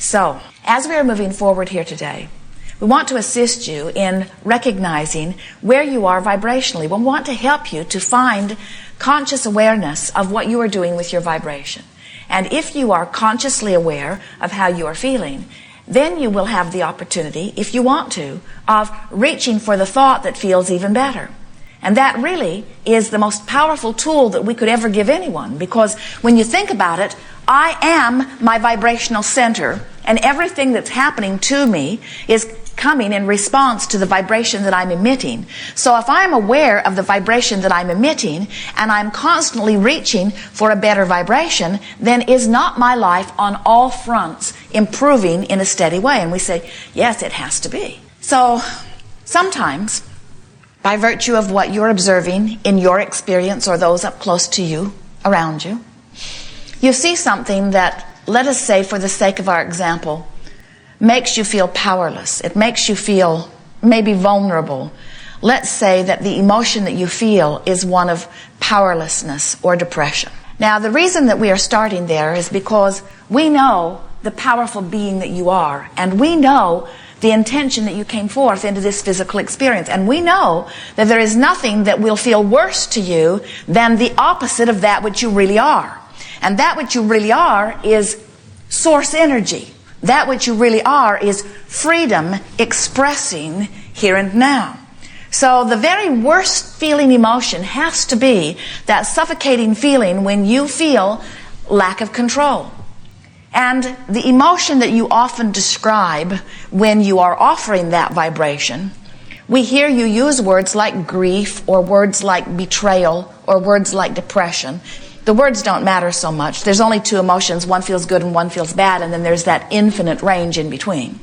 So, as we are moving forward here today, we want to assist you in recognizing where you are vibrationally. We want to help you to find conscious awareness of what you are doing with your vibration. And if you are consciously aware of how you are feeling, then you will have the opportunity, if you want to, of reaching for the thought that feels even better. And that really is the most powerful tool that we could ever give anyone, because when you think about it, I am my vibrational center, and everything that's happening to me is coming in response to the vibration that I'm emitting. So if I'm aware of the vibration that I'm emitting, and I'm constantly reaching for a better vibration, then is not my life on all fronts improving in a steady way? And we say, yes, it has to be. So sometimes, by virtue of what you're observing in your experience or those up close to you, around you, you see something that, let us say for the sake of our example, makes you feel powerless. It makes you feel maybe vulnerable. Let's say that the emotion that you feel is one of powerlessness or depression. Now, the reason that we are starting there is because we know the powerful being that you are, and we know the intention that you came forth into this physical experience. And we know that there is nothing that will feel worse to you than the opposite of that which you really are. And that which you really are is source energy. That which you really are is freedom expressing here and now. So the very worst feeling emotion has to be that suffocating feeling when you feel lack of control. And the emotion that you often describe when you are offering that vibration, we hear you use words like grief or words like betrayal or words like depression. The words don't matter so much. There's only two emotions. One feels good and one feels bad, and then there's that infinite range in between.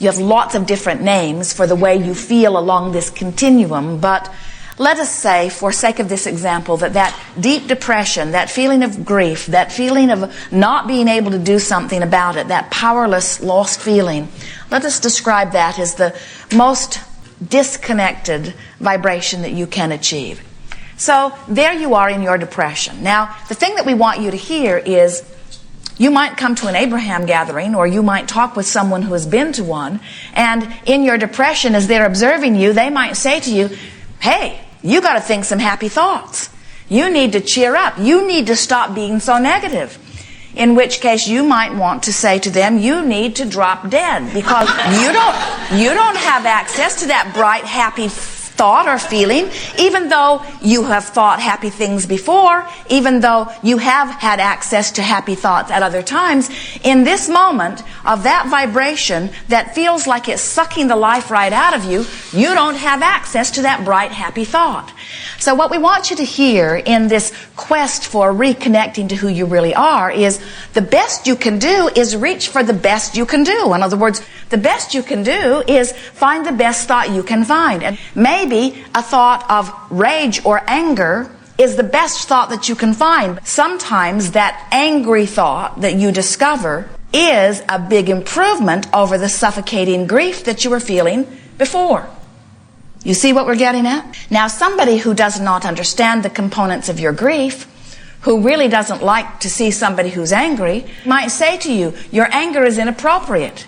You have lots of different names for the way you feel along this continuum, but let us say, for sake of this example, that deep depression, that feeling of grief, that feeling of not being able to do something about it, that powerless, lost feeling, let us describe that as the most disconnected vibration that you can achieve. So there you are in your depression. Now, the thing that we want you to hear is, you might come to an Abraham gathering, or you might talk with someone who has been to one, and in your depression, as they're observing you, they might say to you, hey, you got to think some happy thoughts. You need to cheer up. You need to stop being so negative. In which case you might want to say to them, you need to drop dead, because you don't have access to that bright, happy thought or feeling, even though you have thought happy things before, even though you have had access to happy thoughts at other times. In this moment of that vibration that feels like it's sucking the life right out of you, you don't have access to that bright, happy thought. So what we want you to hear in this quest for reconnecting to who you really are is, the best you can do is reach for the best you can do. In other words, the best you can do is find the best thought you can find. And maybe a thought of rage or anger is the best thought that you can find. Sometimes that angry thought that you discover is a big improvement over the suffocating grief that you were feeling before. You see what we're getting at? Now, somebody who does not understand the components of your grief, who really doesn't like to see somebody who's angry, might say to you, your anger is inappropriate.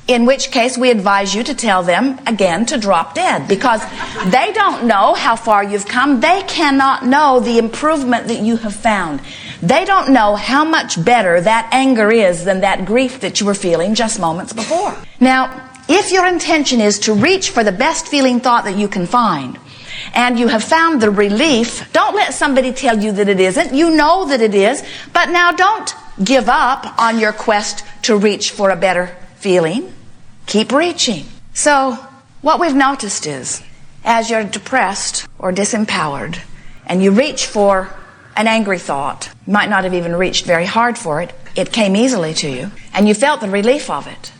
In which case, we advise you to tell them, again, to drop dead, because they don't know how far you've come. They cannot know the improvement that you have found. They don't know how much better that anger is than that grief that you were feeling just moments before. Now, if your intention is to reach for the best feeling thought that you can find, and you have found the relief, don't let somebody tell you that it isn't. You know that it is, but now don't give up on your quest to reach for a better feeling. Keep reaching. So, what we've noticed is, as you're depressed or disempowered, and you reach for an angry thought, you might not have even reached very hard for it, it came easily to you, and you felt the relief of it.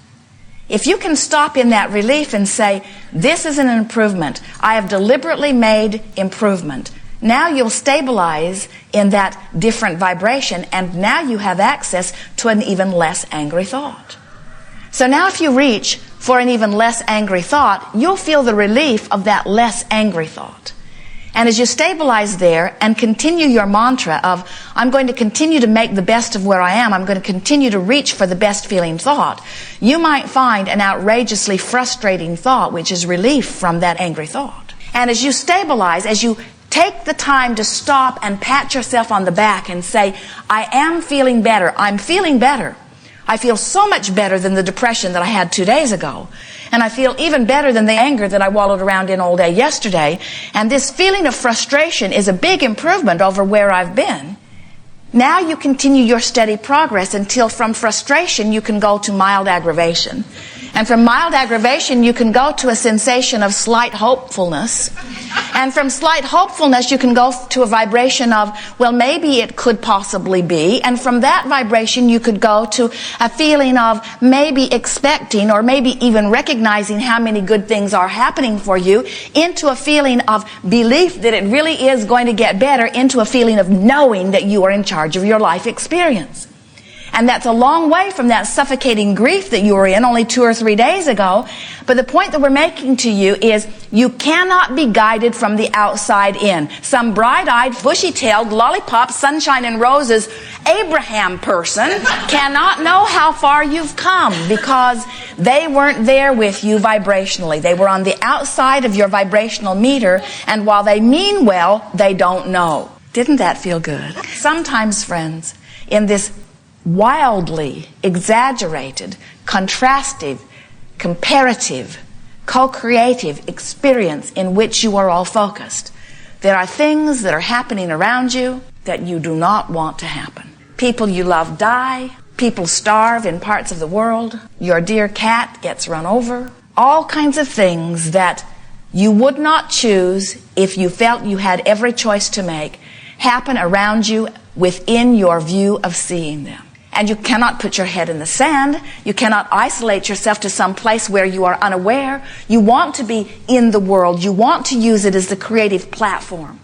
If you can stop in that relief and say, this is an improvement, I have deliberately made improvement, now you'll stabilize in that different vibration, and now you have access to an even less angry thought. So now if you reach for an even less angry thought, you'll feel the relief of that less angry thought. And as you stabilize there and continue your mantra of, I'm going to continue to make the best of where I am, I'm going to continue to reach for the best feeling thought, you might find an outrageously frustrating thought, which is relief from that angry thought. And as you stabilize, as you take the time to stop and pat yourself on the back and say, I am feeling better, I'm feeling better. I feel so much better than the depression that I had 2 days ago. And I feel even better than the anger that I wallowed around in all day yesterday. And this feeling of frustration is a big improvement over where I've been. Now you continue your steady progress until from frustration you can go to mild aggravation. And from mild aggravation you can go to a sensation of slight hopefulness. And from slight hopefulness you can go to a vibration of, well, maybe it could possibly be. And from that vibration you could go to a feeling of maybe expecting or maybe even recognizing how many good things are happening for you, into a feeling of belief that it really is going to get better, into a feeling of knowing that you are in charge of your life experience. And that's a long way from that suffocating grief that you were in only 2 or 3 days ago. But the point that we're making to you is you cannot be guided from the outside in. Some bright-eyed, bushy-tailed, lollipop, sunshine and roses Abraham person cannot know how far you've come because they weren't there with you vibrationally. They were on the outside of your vibrational meter, and while they mean well, they don't know. Didn't that feel good? Sometimes, friends, in this wildly exaggerated, contrastive, comparative, co-creative experience in which you are all focused, there are things that are happening around you that you do not want to happen. People you love die. People starve in parts of the world. Your dear cat gets run over. All kinds of things that you would not choose if you felt you had every choice to make happen around you within your view of seeing them. And you cannot put your head in the sand. You cannot isolate yourself to some place where you are unaware. You want to be in the world. You want to use it as the creative platform.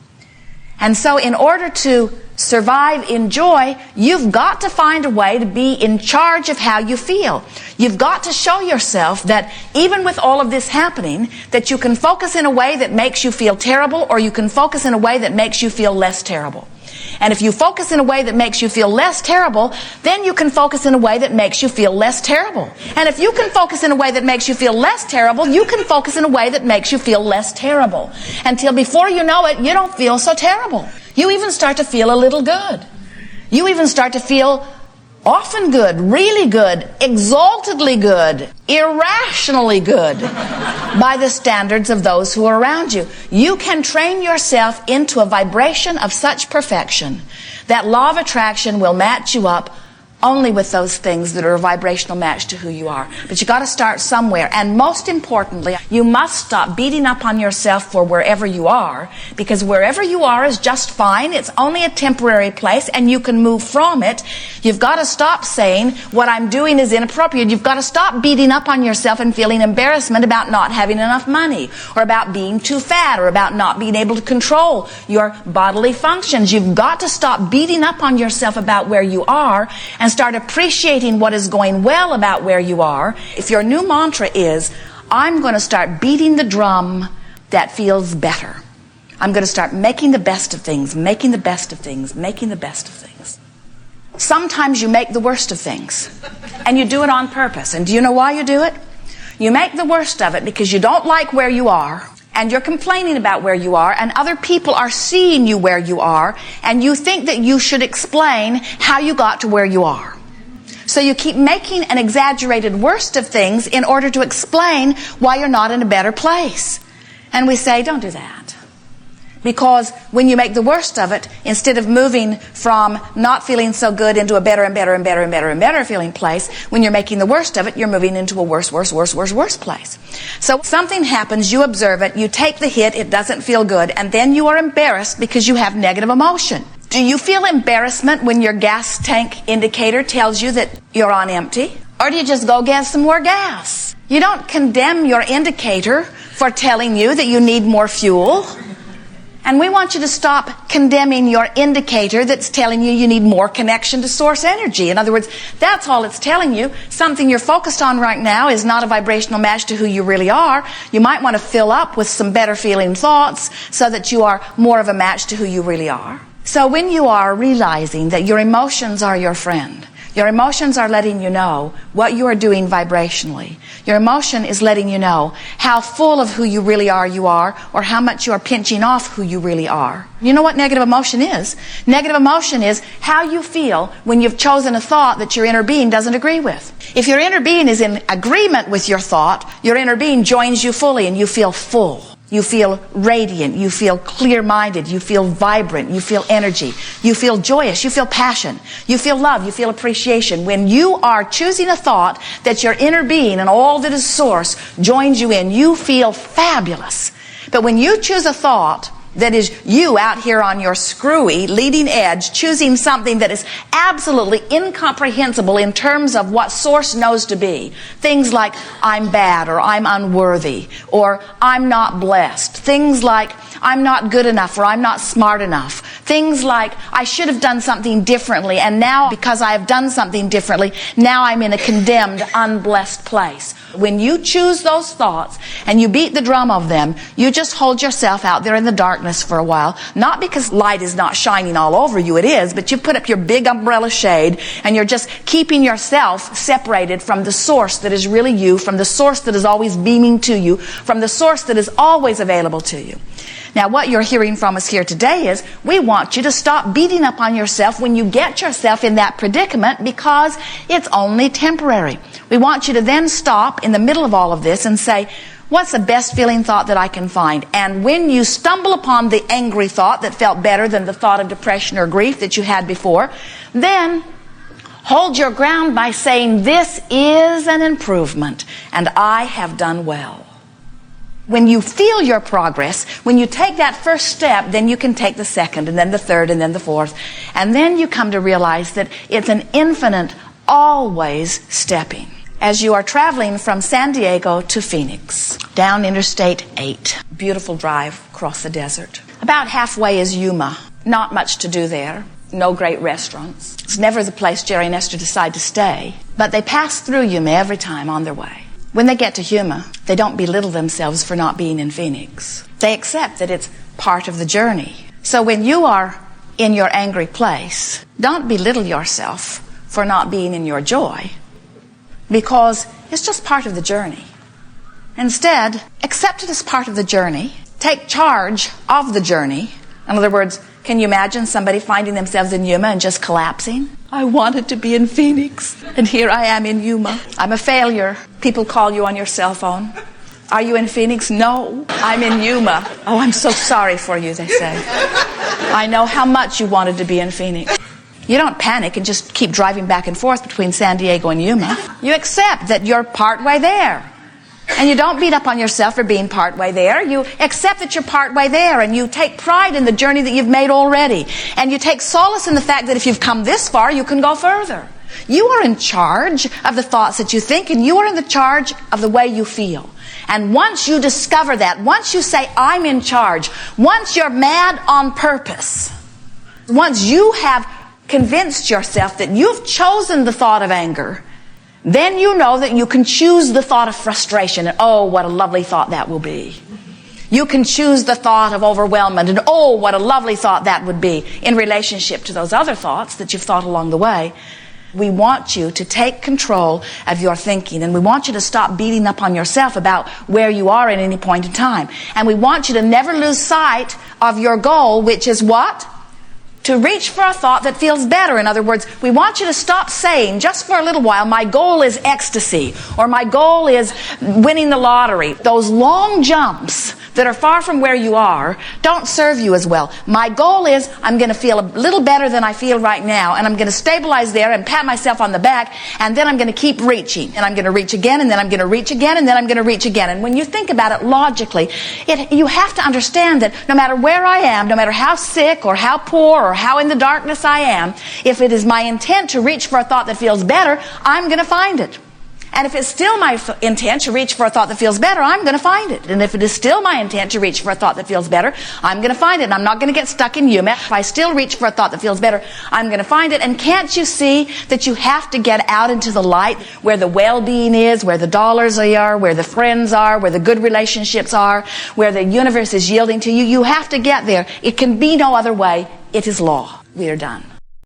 And so in order to survive in joy, you've got to find a way to be in charge of how you feel. You've got to show yourself that even with all of this happening, that you can focus in a way that makes you feel terrible, or you can focus in a way that makes you feel less terrible. And if you focus in a way that makes you feel less terrible, then you can focus in a way that makes you feel less terrible. And if you can focus in a way that makes you feel less terrible, you can focus in a way that makes you feel less terrible. Until before you know it, you don't feel so terrible. You even start to feel a little good. You even start to feel often good, really good, exaltedly good, irrationally good by the standards of those who are around you. You can train yourself into a vibration of such perfection that law of attraction will match you up only with those things that are a vibrational match to who you are. But you got to start somewhere. And most importantly, you must stop beating up on yourself for wherever you are, because wherever you are is just fine. It's only a temporary place and you can move from it. You've got to stop saying what I'm doing is inappropriate. You've got to stop beating up on yourself and feeling embarrassment about not having enough money, or about being too fat, or about not being able to control your bodily functions. You've got to stop beating up on yourself about where you are and start appreciating what is going well about where you are. If your new mantra is, I'm going to start beating the drum that feels better. I'm going to start making the best of things, making the best of things, making the best of things. Sometimes you make the worst of things, and you do it on purpose. And do you know why you do it? You make the worst of it because you don't like where you are, and you're complaining about where you are, and other people are seeing you where you are, and you think that you should explain how you got to where you are. So you keep making an exaggerated worst of things in order to explain why you're not in a better place. And we say, don't do that. Because when you make the worst of it, instead of moving from not feeling so good into a better and better and better and better and better feeling place, when you're making the worst of it, you're moving into a worse place. So something happens, you observe it, you take the hit, it doesn't feel good, and then you are embarrassed because you have negative emotion. Do you feel embarrassment when your gas tank indicator tells you that you're on empty? Or do you just go get some more gas? You don't condemn your indicator for telling you that you need more fuel. And we want you to stop condemning your indicator that's telling you need more connection to source energy. In other words, that's all it's telling you. Something you're focused on right now is not a vibrational match to who you really are. You might want to fill up with some better feeling thoughts so that you are more of a match to who you really are. So when you are realizing that your emotions are your friend, your emotions are letting you know what you are doing vibrationally. Your emotion is letting you know how full of who you really are you are, or how much you are pinching off who you really are. You know what negative emotion is? Negative emotion is how you feel when you've chosen a thought that your inner being doesn't agree with. If your inner being is in agreement with your thought, your inner being joins you fully and you feel full. You feel radiant, you feel clear-minded, you feel vibrant, you feel energy, you feel joyous, you feel passion, you feel love, you feel appreciation. When you are choosing a thought that your inner being and all that is source joins you in, you feel fabulous. But when you choose a thought that is you out here on your screwy leading edge, choosing something that is absolutely incomprehensible in terms of what source knows to be. Things like, I'm bad, or I'm unworthy, or I'm not blessed. Things like, I'm not good enough, or I'm not smart enough. Things like, I should have done something differently, and now because I have done something differently, now I'm in a condemned, unblessed place. When you choose those thoughts and you beat the drum of them, you just hold yourself out there in the darkness for a while. Not because light is not shining all over you, it is, but you put up your big umbrella shade and you're just keeping yourself separated from the source that is really you, from the source that is always beaming to you, from the source that is always available to you. Now, what you're hearing from us here today is we want you to stop beating up on yourself when you get yourself in that predicament, because it's only temporary. We want you to then stop in the middle of all of this and say, what's the best feeling thought that I can find? And when you stumble upon the angry thought that felt better than the thought of depression or grief that you had before, then hold your ground by saying, this is an improvement and I have done well. When you feel your progress, when you take that first step, then you can take the second, and then the third, and then the fourth. And then you come to realize that it's an infinite, always stepping. As you are traveling from San Diego to Phoenix, down Interstate 8, beautiful drive across the desert. About halfway is Yuma. Not much to do there. No great restaurants. It's never the place Jerry and Esther decide to stay. But they pass through Yuma every time on their way. When they get to Yuma, they don't belittle themselves for not being in Phoenix. They accept that it's part of the journey. So when you are in your angry place, don't belittle yourself for not being in your joy, because it's just part of the journey. Instead, accept it as part of the journey. Take charge of the journey. In other words, can you imagine somebody finding themselves in Yuma and just collapsing? I wanted to be in Phoenix, and here I am in Yuma. I'm a failure. People call you on your cell phone. Are you in Phoenix? No, I'm in Yuma. Oh, I'm so sorry for you, they say. I know how much you wanted to be in Phoenix. You don't panic and just keep driving back and forth between San Diego and Yuma. You accept that you're partway there. And you don't beat up on yourself for being partway there. You accept that you're partway there, and you take pride in the journey that you've made already. And you take solace in the fact that if you've come this far, you can go further. You are in charge of the thoughts that you think, and you are in the charge of the way you feel. And once you discover that, once you say, I'm in charge, once you're mad on purpose, once you have convinced yourself that you've chosen the thought of anger, then you know that you can choose the thought of frustration, and oh, what a lovely thought that will be. You can choose the thought of overwhelmment, and oh, what a lovely thought that would be in relationship to those other thoughts that you've thought along the way. We want you to take control of your thinking, and we want you to stop beating up on yourself about where you are at any point in time. And we want you to never lose sight of your goal, which is what? To reach for a thought that feels better. In other words, we want you to stop saying, just for a little while, my goal is ecstasy, or my goal is winning the lottery. Those long jumps that are far from where you are don't serve you as well. My goal is I'm going to feel a little better than I feel right now, and I'm going to stabilize there and pat myself on the back, and then I'm going to keep reaching, and I'm going to reach again, and then I'm going to reach again, and then I'm going to reach again. And when you think about it logically, you have to understand that no matter where I am, no matter how sick or how poor or how in the darkness I am, if it is my intent to reach for a thought that feels better, I'm going to find it. And if it's still my intent to reach for a thought that feels better, I'm going to find it. And if it is still my intent to reach for a thought that feels better, I'm going to find it. And I'm not going to get stuck in Yuma. If I still reach for a thought that feels better, I'm going to find it. And can't you see that you have to get out into the light where the well-being is, where the dollars are, where the friends are, where the good relationships are, where the universe is yielding to you? You have to get there. It can be no other way. It is law. We are done.